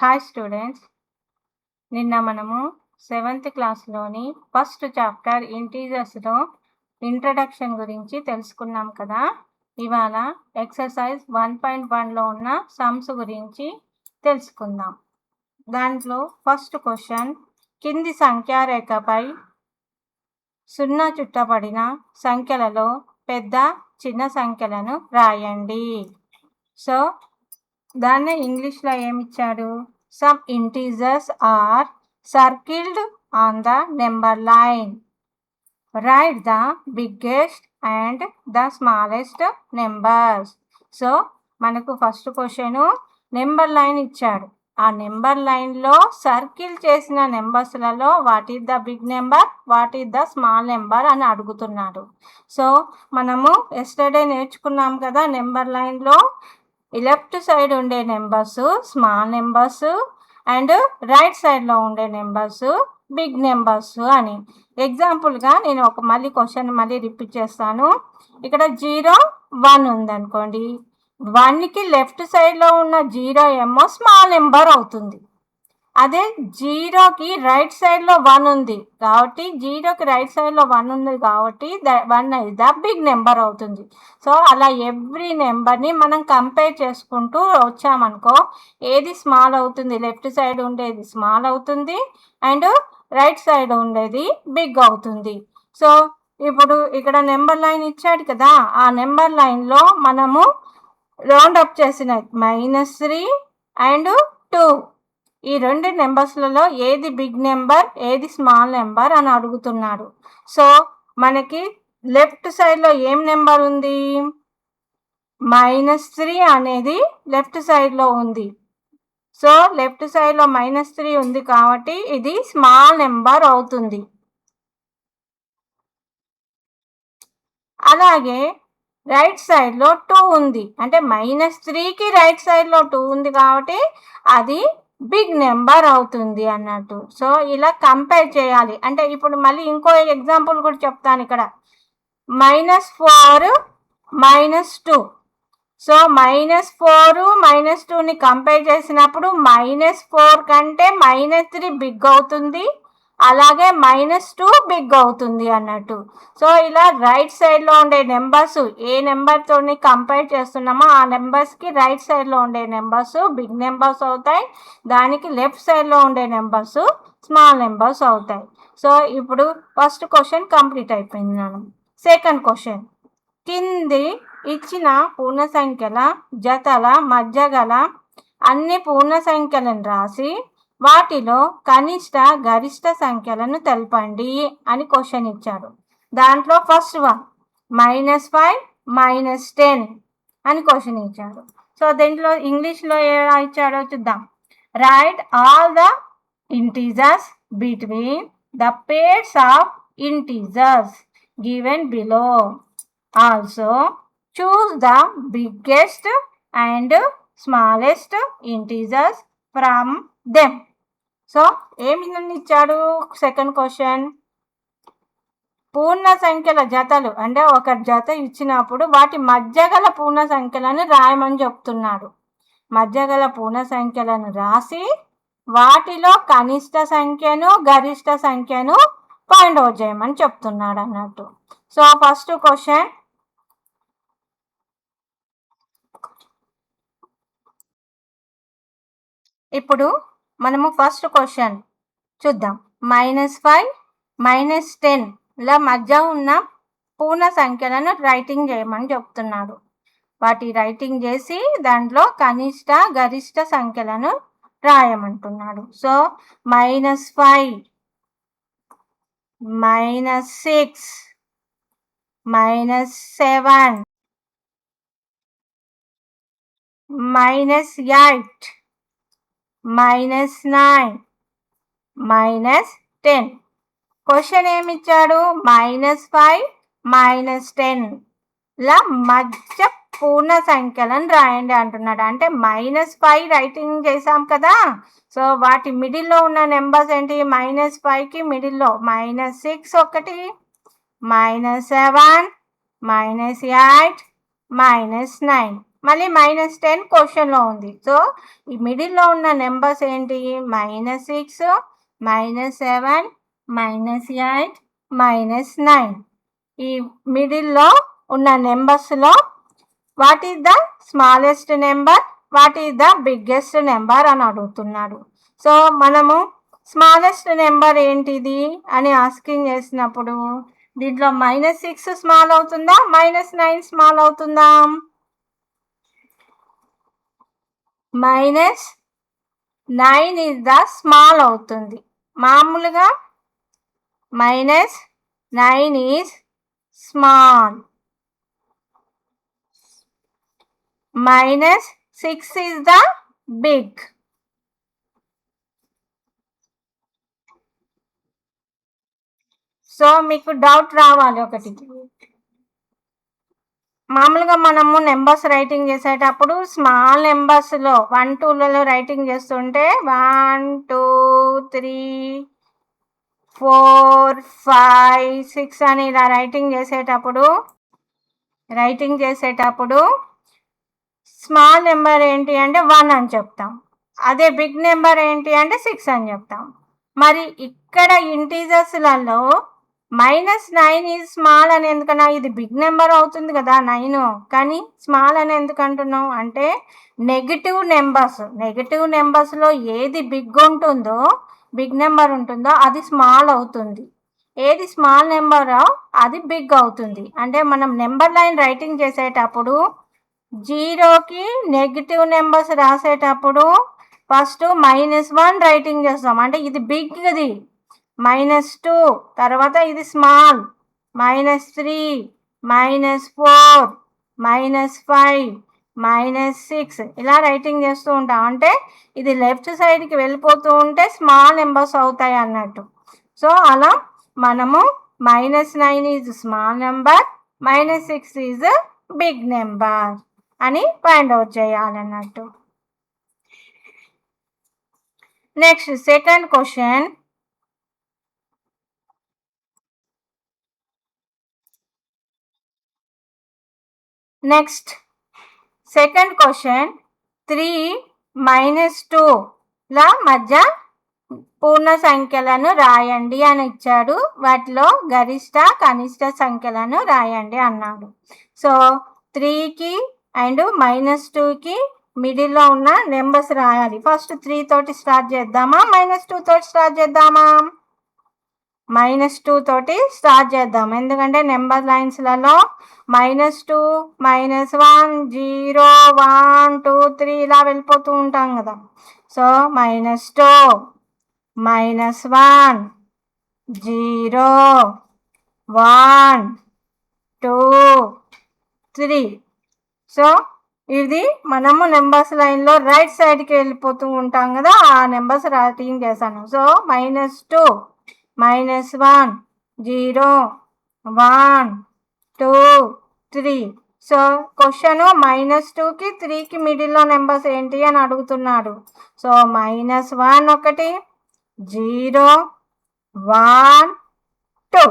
Hi students, నిన్న మనము 7th క్లాస్లోని first chapter ఇంటీజర్స్లో introduction గురించి తెలుసుకున్నాం కదా. ఇవాళ ఎక్సర్సైజ్ 1.1లో ఉన్న సమ్స్ గురించి తెలుసుకుందాం. దాంట్లో ఫస్ట్ క్వశ్చన్, కింది సంఖ్యారేఖపై 0 చుట్టబడిన సంఖ్యలలో పెద్ద చిన్న సంఖ్యలను రాయండి. సో దాన్ని ఇంగ్లీష్లో ఏమిచ్చాడు? Some integers are circled on the number line. Right the biggest and the smallest numbers. So మనకు ఫస్ట్ క్వశ్చన్ నెంబర్ లైన్ ఇచ్చాడు. ఆ నెంబర్ లైన్లో సర్కిల్ చేసిన నెంబర్స్లలో what is the big number, what is the small number అని అడుగుతున్నాడు. So మనము yesterday నేర్చుకున్నాం కదా, నెంబర్ లైన్లో లెఫ్ట్ సైడ్ ఉండే numbers small numbers and right సైడ్లో ఉండే నెంబర్స్ బిగ్ నెంబర్స్ అని. ఎగ్జాంపుల్గా నేను మళ్ళీ క్వశ్చన్ రిపీట్ చేస్తాను. ఇక్కడ 0, 1 ఉందనుకోండి. 1కి లెఫ్ట్ సైడ్లో ఉన్న 0 ఏమో స్మాల్ నెంబర్ అవుతుంది. అదే 0కి రైట్ సైడ్లో 1 ఉంది కాబట్టి 0కి రైట్ సైడ్లో 1 ఉంది కాబట్టి 1 ఇస్ ద బిగ్ నెంబర్ అవుతుంది. సో అలా ఎవ్రీ నెంబర్ని మనం కంపేర్ చేసుకుంటూ వచ్చామనుకో, ఏది స్మాల్ అవుతుంది, లెఫ్ట్ సైడ్ ఉండేది స్మాల్ అవుతుంది అండ్ రైట్ సైడ్ ఉండేది బిగ్ అవుతుంది. సో ఇప్పుడు ఇక్కడ నెంబర్ లైన్ ఇచ్చాడు కదా, ఆ నెంబర్ లైన్లో మనము రౌండ్ అప్ చేసిన -3 అండ్ 2 ఈ రెండు నెంబర్స్లలో ఏది బిగ్ నెంబర్, ఏది స్మాల్ నెంబర్ అని అడుగుతున్నాడు. సో మనకి లెఫ్ట్ సైడ్లో ఏం నెంబర్ ఉంది? -3 అనేది లెఫ్ట్ సైడ్లో ఉంది. సో లెఫ్ట్ సైడ్లో -3 ఉంది కాబట్టి ఇది స్మాల్ నెంబర్ అవుతుంది. అలాగే రైట్ సైడ్లో 2 ఉంది, అంటే -3కి రైట్ సైడ్లో 2 ఉంది కాబట్టి అది బిగ్ నెంబర్ అవుతుంది అన్నట్టు. సో ఇలా కంపేర్ చేయాలి. అంటే ఇప్పుడు మళ్ళీ ఇంకో ఎగ్జాంపుల్ కూడా చెప్తాను. ఇక్కడ -4 -2. సో -4 -2ని కంపేర్ చేసినప్పుడు -4 కంటే -3 బిగ్ అవుతుంది, అలాగే -2 బిగ్ అవుతుంది అన్నట్టు. సో ఇలా రైట్ సైడ్లో ఉండే నెంబర్స్ ఏ నెంబర్తో కంపేర్ చేస్తున్నామో ఆ నెంబర్స్కి రైట్ సైడ్లో ఉండే నెంబర్స్ బిగ్ నెంబర్స్ అవుతాయి, దానికి లెఫ్ట్ సైడ్లో ఉండే నెంబర్స్ స్మాల్ నెంబర్స్ అవుతాయి. సో ఇప్పుడు ఫస్ట్ క్వశ్చన్ కంప్లీట్ అయిపోయింది. సెకండ్ క్వశ్చన్, కింది ఇచ్చిన పూర్ణ సంఖ్యల జతల మధ్య గల అన్ని పూర్ణ సంఖ్యలను రాసి వాటిలో కనిష్ట గరిష్ట సంఖ్యలను తెలపండి అని క్వశ్చన్ ఇచ్చాడు. దాంట్లో ఫస్ట్ వన్ -5 -10 అని క్వశ్చన్ ఇచ్చాడు. సో దీంట్లో ఇంగ్లీష్లో ఎలా ఇచ్చాడో చూద్దాం. Right all the integers between the pairs of integers given below. Also choose the biggest and smallest integers from them. So ఏమి ఇచ్చాడు? సెకండ్ క్వశ్చన్, పూర్ణ సంఖ్యల జతలు అంటే ఒక జత ఇచ్చినప్పుడు వాటి మధ్య గల పూర్ణ సంఖ్యలను రాయమని చెప్తున్నాడు. మధ్య గల పూర్ణ సంఖ్యలను రాసి వాటిలో కనిష్ట సంఖ్యను గరిష్ట సంఖ్యను ఫైండ్ అవుట్ చేయమని చెప్తున్నాడు అన్నట్టు. సో ఫస్ట్ క్వశ్చన్, ఇప్పుడు మనము ఫస్ట్ క్వశ్చన్ చూద్దాం. -5 -10ల మధ్య ఉన్న పూర్ణ సంఖ్యలను రైటింగ్ చేయమని చెప్తున్నాడు. వాటి రైటింగ్ చేసి దాంట్లో కనిష్ట గరిష్ట సంఖ్యలను రాయమంటున్నాడు. సో -5 -6 -7 -8 -9 -10. క్వశ్చన్ ఏమిచ్చాడు? -5 -10ల మధ్య పూర్ణ సంఖ్యలను రాయండి అంటున్నాడు. అంటే -5 రైటింగ్ చేసాం కదా, సో వాటి మిడిల్లో ఉన్న నెంబర్స్ ఏంటి? -5కి మిడిల్లో -6 ఒకటి, -7 -8 -9 మళ్ళీ -10 క్వశ్చన్లో ఉంది. సో ఈ మిడిల్లో ఉన్న నెంబర్స్ ఏంటి? -6, -7, -8, -9. ఈ మిడిల్లో ఉన్న నెంబర్స్లో what is the smallest number, what is the biggest number అని అడుగుతున్నాడు. సో మనము స్మాలెస్ట్ నెంబర్ ఏంటిది అని ఆస్కింగ్ చేసినప్పుడు దీంట్లో -6 స్మాల్ అవుతుందా, -9 స్మాల్ అవుతుందా? -9 ఇస్ ద స్మాల్ అవుతుంది. మామూలుగా -9 is small, -6 is the big. So మీకు డౌట్ రావాలి ఒకటి. మామూలుగా మనము నెంబర్స్ రైటింగ్ చేసేటప్పుడు స్మాల్ నెంబర్స్లో 1, 2లలో రైటింగ్ చేస్తుంటే 1, 2, 3, 4, 5, 6 అని ఇలా రైటింగ్ చేసేటప్పుడు స్మాల్ నెంబర్ ఏంటి అంటే 1 అని చెప్తాం. అదే బిగ్ నెంబర్ ఏంటి అంటే 6 అని చెప్తాం. మరి ఇక్కడ ఇంటీజర్స్లలో -9 ఈజ్ స్మాల్ అని ఎందుకన్నా? ఇది బిగ్ నెంబర్ అవుతుంది కదా 9, కానీ స్మాల్ అని ఎందుకు అంటున్నాం అంటే నెగిటివ్ నెంబర్స్లో ఏది బిగ్ నెంబర్ ఉంటుందో అది స్మాల్ అవుతుంది, ఏది స్మాల్ నెంబరో అది బిగ్ అవుతుంది. అంటే మనం నెంబర్ లైన్ రైటింగ్ చేసేటప్పుడు 0కి నెగిటివ్ నెంబర్స్ రాసేటప్పుడు ఫస్ట్ -1 రైటింగ్ చేస్తాం, అంటే ఇది బిగ్ది. -2 తర్వాత ఇది స్మాల్, -3, -4, -5, -6 ఇలా రైటింగ్ చేస్తూ ఉంటాం. అంటే ఇది లెఫ్ట్ సైడ్కి వెళ్ళిపోతూ ఉంటే స్మాల్ నెంబర్స్ అవుతాయి అన్నట్టు. సో అలా మనము -9 is small number, -6 is big number అని ఫైండ్ అవుట్ చేయాలన్నట్టు. Next second question. Next second question 3 - 2 ల మధ్య పూర్ణ సంఖ్యలను రాయండి అని ఇచ్చాడు. వాటిలో గరిష్ట కనిష్ట సంఖ్యలను రాయండి అన్నాడు. సో 3కి అండ్ -2కి మిడిల్లో ఉన్న నెంబర్స్ రాయాలి. ఫస్ట్ 3 తోటి స్టార్ట్ చేద్దామా, -2 తోటి స్టార్ట్ చేద్దామా? -2 తోటి స్టార్ట్ చేద్దాం. ఎందుకంటే నెంబర్ లైన్స్లలో -2, -1, 0, 1, 2, 3 ఇలా వెళ్ళిపోతూ ఉంటాం కదా. సో -2, -1, 0, 1, 2, 3. సో ఇది మనము నెంబర్స్ లైన్లో రైట్ సైడ్కి వెళ్ళిపోతూ ఉంటాం కదా, ఆ నెంబర్స్ రైటింగ్ చేశాను. సో -2, -1, 0, 1, 2, 3. సో క్వశ్చన్ -2కి 3కి మిడిల్లో నెంబర్స్ ఏంటి అని అడుగుతున్నాడు. సో -1 ఒకటి, 0, 1, 2.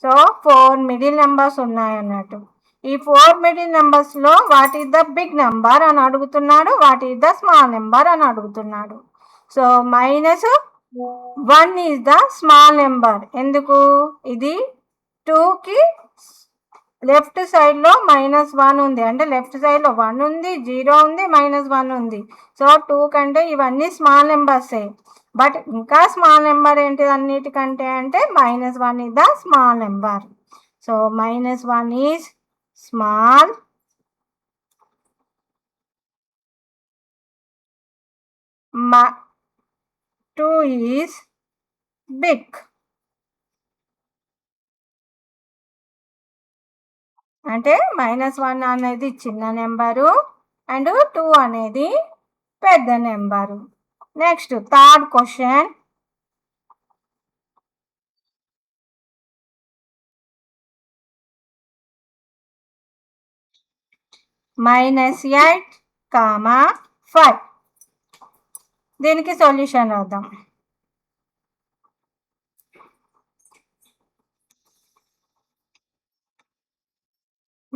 సో 4 మిడిల్ నెంబర్స్ ఉన్నాయి అన్నట్టు. ఈ 4 మిడిల్ నెంబర్స్లో what is the big number అని అడుగుతున్నాడు, what is the small number అని అడుగుతున్నాడు. So -1 is the small number. ఎందుకు? ఇది 2కి లెఫ్ట్ సైడ్లో -1 ఉంది, అంటే లెఫ్ట్ సైడ్లో 1 ఉంది, 0 ఉంది, -1 ఉంది. సో 2 కంటే ఇవన్నీ స్మాల్ నెంబర్సే. బట్ ఇంకా స్మాల్ నెంబర్ ఏంటి అన్నిటికంటే అంటే -1 is the small number. So -1 is small, 2 is big. అంటే -1 అనేది చిన్న నెంబరు అండ్ 2 అనేది పెద్ద నెంబరు. Next third question. -8, 5. దీనికి సొల్యూషన్ రాద్దాం.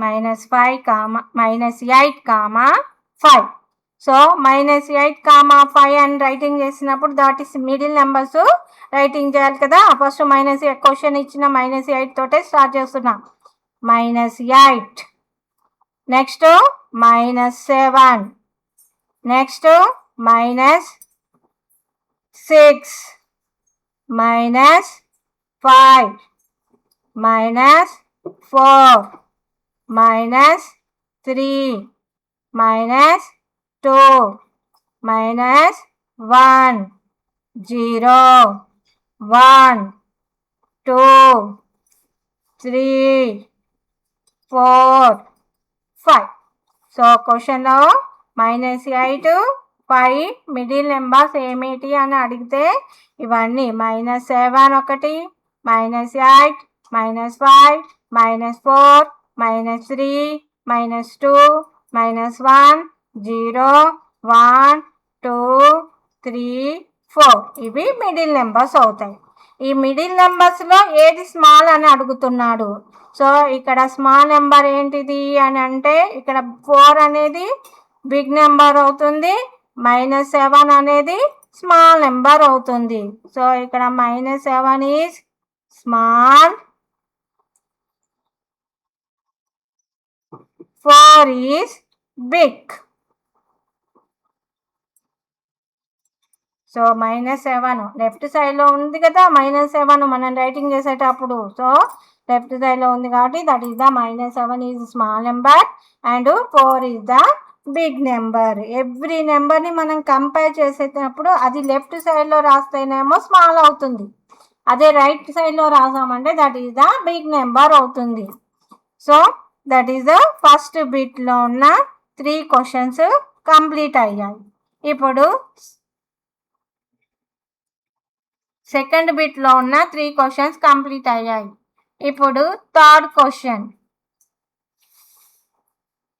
-5, -8, 5. సో -8, 5 అని రైటింగ్ చేసినప్పుడు that is middle numbers writing చేయాలి కదా. ఫస్ట్ క్వశ్చన్ ఇచ్చిన -8 తోటే స్టార్ట్ చేస్తున్నా. -8, నెక్స్ట్ -7, నెక్స్ట్ -6, -5, -4, -3, -2, -1, 0, 1, 2, 3, 4, 5. సో క్వశ్చన్లో -8, 5 మిడిల్ నెంబర్స్ ఏమిటి అని అడిగితే ఇవన్నీ -7 ఒకటి, -8, -5, -4, -3, -2, -1, 0, 1, 2, 3, 4 ఇవి మిడిల్ నెంబర్స్ అవుతాయి. ఈ మిడిల్ నెంబర్స్లో ఏది స్మాల్ అని అడుగుతున్నాడు. సో ఇక్కడ స్మాల్ నెంబర్ ఏంటిది అని అంటే ఇక్కడ 4 అనేది బిగ్ నెంబర్ అవుతుంది, -7 అనేది స్మాల్ నెంబర్ అవుతుంది. సో ఇక్కడ -7 is small, 4 is big. So -7 left సైడ్లో ఉంది కదా, -7 మనం రైటింగ్ చేసేటప్పుడు. సో లెఫ్ట్ సైడ్లో ఉంది కాబట్టి that is the -7 is small number and 4 is the big number. Every నెంబర్ని మనం కంపేర్ చేసేటప్పుడు అది లెఫ్ట్ సైడ్లో రాస్తేనేమో స్మాల్ అవుతుంది, అదే రైట్ సైడ్లో రాసామంటే that is the big number అవుతుంది. So that is the first బిట్లో ఉన్న 3 క్వశ్చన్స్ కంప్లీట్ అయ్యాయి. ఇప్పుడు సెకండ్ బిట్లో ఉన్న 3 క్వశ్చన్స్ కంప్లీట్ అయ్యాయి. ఇప్పుడు థర్డ్ క్వశ్చన్.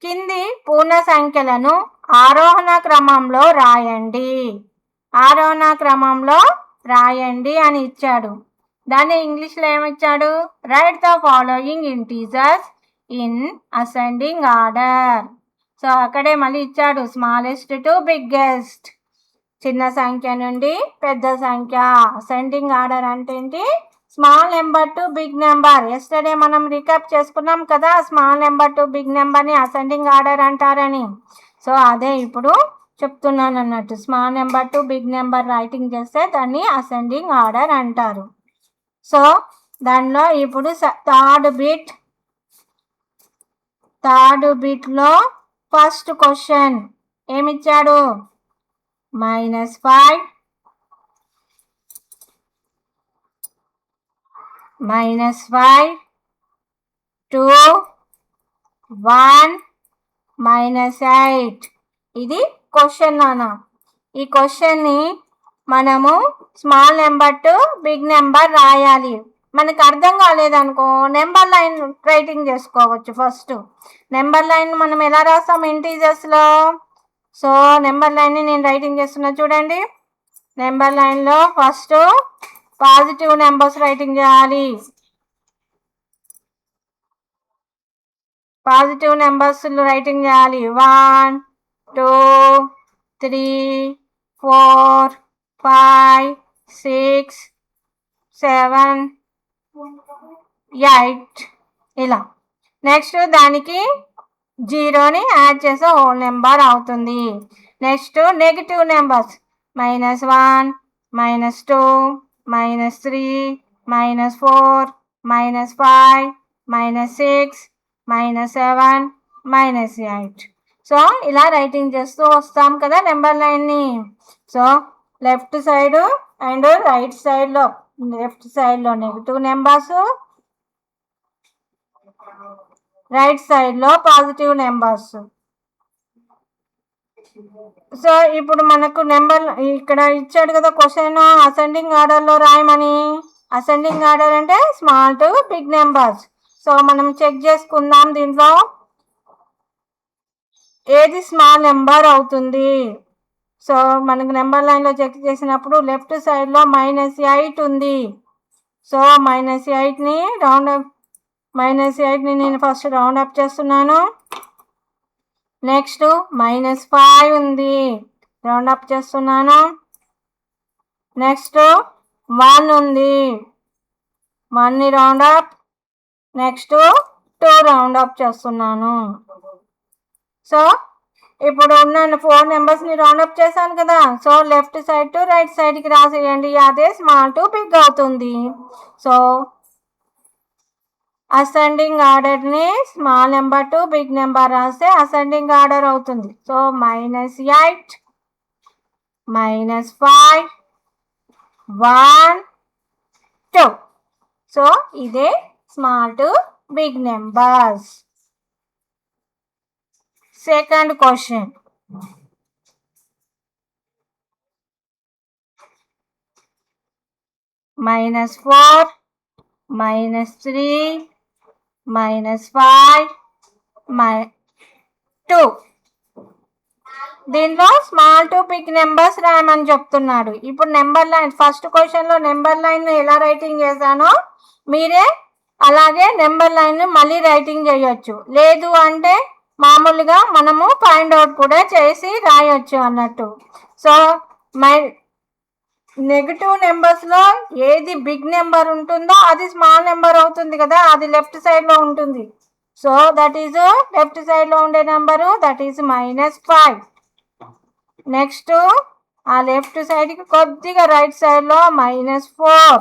కింది పూర్ణ సంఖ్యలను ఆరోహణ క్రమంలో రాయండి. ఆరోహణ క్రమంలో రాయండి అని ఇచ్చాడు. దాన్ని ఇంగ్లీష్లో ఏమిచ్చాడు? Right the following integers in ascending order. So అక్కడే మళ్ళీ ఇచ్చాడు స్మాలెస్ట్ టు బిగ్గెస్ట్, చిన్న సంఖ్య నుండి పెద్ద సంఖ్య. అసెండింగ్ ఆర్డర్ అంటే ఏంటి? Small number to big number. Yesterday మనం రికాప్ చేసుకున్నాం కదా, స్మాల్ నెంబర్ టు బిగ్ నెంబర్ని అసెండింగ్ ఆర్డర్ అంటారని. సో అదే ఇప్పుడు చెప్తున్నాను అన్నట్టు. Small number to big number writing చేస్తే దాన్ని అసెండింగ్ ఆర్డర్ అంటారు. సో దానిలో ఇప్పుడు థర్డ్ బిట్లో ఫస్ట్ క్వశ్చన్ ఏమిచ్చాడు? -5, -2, 1, -8. ఇది క్వశ్చన్ నాన్న. ఈ క్వశ్చన్ని మనము small number to big number రాయాలి. మనకు అర్థం కాలేదనుకో నెంబర్ లైన్ రైటింగ్ చేసుకోవచ్చు. ఫస్ట్ నెంబర్ లైన్ మనం ఎలా రాస్తాం ఇంటీజర్స్లో. సో నెంబర్ లైన్ని నేను రైటింగ్ చేస్తున్నా చూడండి. నెంబర్ లైన్లో ఫస్ట్ పాజిటివ్ నెంబర్స్ రైటింగ్ చేయాలి. పాజిటివ్ నెంబర్స్ రైటింగ్ చేయాలి. 1, 2, 3, 4, 5, 6, 7, 8 ఇలా. నెక్స్ట్ దానికి 0ని యాడ్ చేస్తే హోల్ నెంబర్ అవుతుంది. Next negative numbers -1, -2, -3, -4, -5, -6, -7, -8. సో ఇలా రైటింగ్ చేస్తూ వస్తాం కదా నెంబర్ లైన్ని. So left side and right సైడ్లో, లెఫ్ట్ సైడ్లో నెగిటివ్ నెంబర్స్, రైట్ సైడ్లో పాజిటివ్ నెంబర్స్. సో ఇప్పుడు మనకు నెంబర్ ఇక్కడ ఇచ్చాడు కదా క్వశ్చన్, అసెండింగ్ ఆర్డర్లో రాయమని. అసెండింగ్ ఆర్డర్ అంటే small to big numbers. So మనం చెక్ చేసుకుందాం దీంట్లో ఏది స్మాల్ నెంబర్ అవుతుంది. సో మనకు నెంబర్ లైన్లో చెక్ చేసినప్పుడు లెఫ్ట్ సైడ్లో -8 ఉంది. సో -8ని రౌండ్ -8ని నేను ఫస్ట్ రౌండ్ అప్ చేస్తున్నాను. నెక్స్ట్ -5 ఉంది, రౌండ్ అప్ చేస్తున్నాను. నెక్స్ట్ 1 ఉంది, 1ని round up. Next 2 round up చేస్తున్నాను. సో ఇప్పుడు ఉన్న 4 నెంబర్స్ని రౌండ్ అప్ చేశాను కదా. So left side to right సైడ్కి రాసేయండి, అదే స్మాల్ టు బిగ్ అవుతుంది. సో అసెండింగ్ ఆర్డర్ని small number to big number రాస్తే అసెండింగ్ ఆర్డర్ అవుతుంది. సో -8, -5, 1, 2. సో ఇదే small to big numbers. Second question, -4, -3, -5, -2. దీనిలో స్మాల్ టు బిగ్ నెంబర్స్ రాయమని చెప్తున్నాడు. ఇప్పుడు నెంబర్ లైన్, ఫస్ట్ క్వశ్చన్లో నెంబర్ లైన్ ఎలా రైటింగ్ చేశానో మీరే అలాగే నెంబర్ లైన్ మళ్ళీ రైటింగ్ చేయొచ్చు. లేదు అంటే మామూలుగా మనము ఫైండ్ అవుట్ కూడా చేసి రాయొచ్చు అన్నట్టు. సో నెగటివ్ నెంబర్స్లో ఏది బిగ్ నెంబర్ ఉంటుందో అది స్మాల్ నెంబర్ అవుతుంది కదా, అది లెఫ్ట్ సైడ్లో ఉంటుంది. సో దట్ ఈజ్ లెఫ్ట్ సైడ్లో ఉండే నెంబరు, దట్ ఈజ్ -5. నెక్స్ట్ ఆ లెఫ్ట్ సైడ్కి కొద్దిగా రైట్ సైడ్లో -4.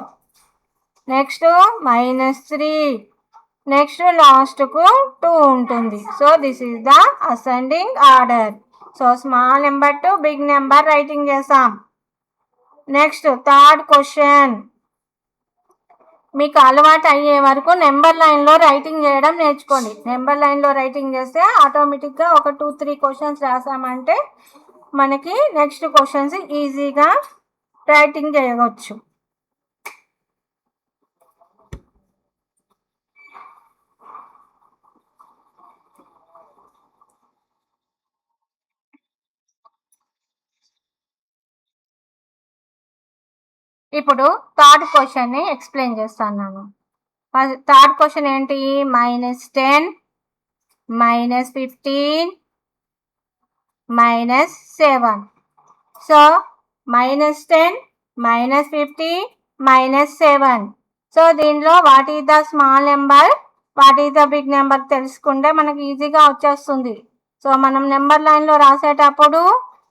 నెక్స్ట్ -3. నెక్స్ట్ లాస్ట్కు 2 ఉంటుంది. So this is the ascending order. So small number to big number writing చేసాం. నెక్స్ట్ థర్డ్ క్వశ్చన్, మీకు అలవాటు అయ్యే వరకు నెంబర్ లైన్లో రైటింగ్ చేయడం నేర్చుకోండి. నెంబర్ లైన్లో రైటింగ్ చేస్తే ఆటోమేటిక్గా ఒక 2-3 క్వశ్చన్స్ రాసామంటే మనకి నెక్స్ట్ క్వశ్చన్స్ ఈజీగా రైటింగ్ చేయవచ్చు. ఇప్పుడు థర్డ్ క్వశ్చన్ని ఎక్స్ప్లెయిన్ చేస్తాను. థర్డ్ క్వశ్చన్ ఏంటి? -10, -15, -7. సో -10, -50, -7. సో దీనిలో what is the small number, what is the big number తెలుసుకుంటే మనకి ఈజీగా వచ్చేస్తుంది. సో మనం నెంబర్ లైన్లో రాసేటప్పుడు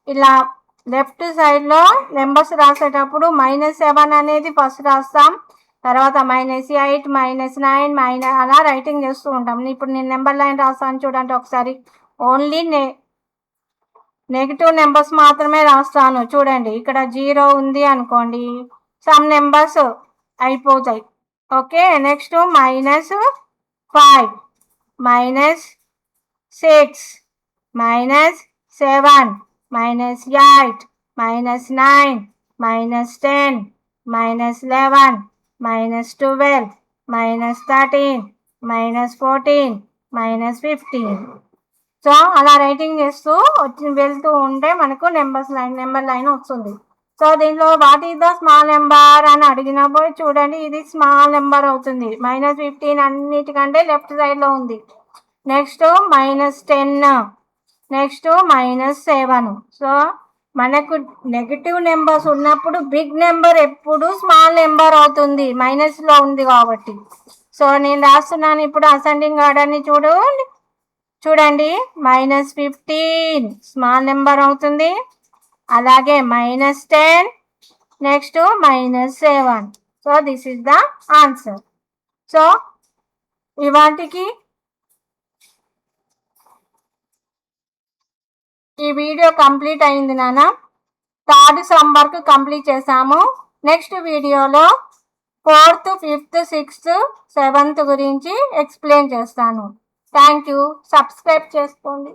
ఇలా లెఫ్ట్ సైడ్లో నెంబర్స్ రాసేటప్పుడు -7 అనేది ఫస్ట్ రాస్తాం, తర్వాత -8, -9, అలా రైటింగ్ చేస్తూ ఉంటాం. ఇప్పుడు నేను నెంబర్ లైన్ రాస్తాను చూడండి ఒకసారి. ఓన్లీ నెగిటివ్ నెంబర్స్ మాత్రమే రాస్తాను చూడండి. ఇక్కడ 0 ఉంది అనుకోండి, సమ్ నెంబర్స్ అయిపోతాయి. Okay, next -5, -6, -7, -8, -9, -10, -11, -12, -13, -14, -15. సో అలా రైటింగ్ చేస్తూ వెళ్తూ ఉంటే మనకు నెంబర్ లైన్ వస్తుంది. సో దీనిలో what is the small number అని అడిగినప్పుడు చూడండి, ఇది స్మాల్ నెంబర్ అవుతుంది. -15 అన్నిటికంటే లెఫ్ట్ సైడ్లో ఉంది. Next -10, next -7. సో మనకు నెగటివ్ నెంబర్స్ ఉన్నప్పుడు బిగ్ నెంబర్ ఎప్పుడు స్మాల్ నెంబర్ అవుతుంది, మైనస్లో ఉంది కాబట్టి. సో నేను రాస్తున్నాను ఇప్పుడు అసెండింగ్ ఆర్డర్ని చూడండి. -15 స్మాల్ నెంబర్ అవుతుంది, అలాగే -10, next -7. So this is the answer. So ఇవాటికి ఈ వీడియో కంప్లీట్ అయింది నాన్న. థర్డ్ సమ్ వర్క్ కంప్లీట్ చేసాము. నెక్స్ట్ వీడియోలో 4th, 5th, 6th, 7th గురించి ఎక్స్ప్లెయిన్ చేస్తాను. Thank you. సబ్స్క్రైబ్ చేసుకోండి.